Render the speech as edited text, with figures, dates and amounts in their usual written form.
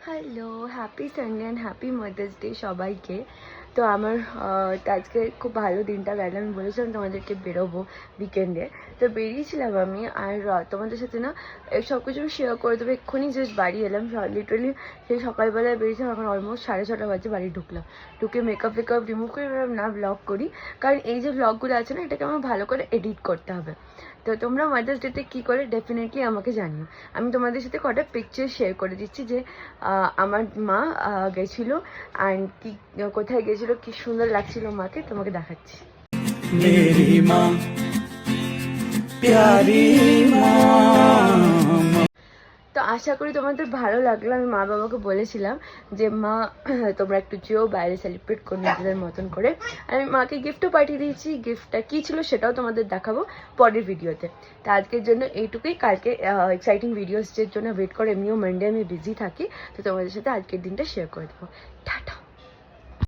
Hello, happy Sunday and happy mother's day সবাইকে। তো আমার আজকে খুব ভালো দিনটা গেল। আমি বলেছিলাম তোমাদেরকে বেরোবো উইকেন্ডে, তো বেরিয়েছিলাম আমি। আর তোমাদের সাথে না সব কিছু শেয়ার করে দেবো। এক্ষুনি জাস্ট বাড়ি এলাম, লিটারালি সেই সকালবেলায় বেরিয়েছিলাম, এখন অলমোস্ট 6:30 বাজে বাড়ি ঢুকলাম। ঢুকে মেকআপ ফেকআপ রিমুভ করে না ব্লগ করি, কারণ এই যে ব্লগগুলো আছে না, এটাকে আমার ভালো করে এডিট করতে হবে। তো তোমরা মাদার্স ডেতে কী করে ডেফিনেটলি আমাকে জানিও। আমি তোমাদের সাথে কটা পিকচার শেয়ার করে দিচ্ছি যে আমার মা গেছিলো, অ্যান্ড কি কোথায় গেছিলো, কি সুন্দর লাগছিল মাকে, তোমাকে দেখাচ্ছি। मेरी माँ प्यारी माँ। তো আশা করি তোমাদের ভালো লাগলো। আমি মা বাবাকে বলেছিলাম যে মা তোমরা একটু যেও বাইরে সেলিব্রেট করে নিজেদের মতন করে। আমি মাকে গিফটও পাঠিয়ে দিয়েছি, গিফটটা কী ছিল সেটাও তোমাদের দেখাবো পরের ভিডিওতে। তো আজকের জন্য এইটুকুই। কালকে এক্সাইটিং ভিডিওসের জন্য ওয়েট করো। এমনিও মানডে আমি বিজি থাকি, তো তোমাদের সাথে আজকের দিনটা শেয়ার করে দেবো।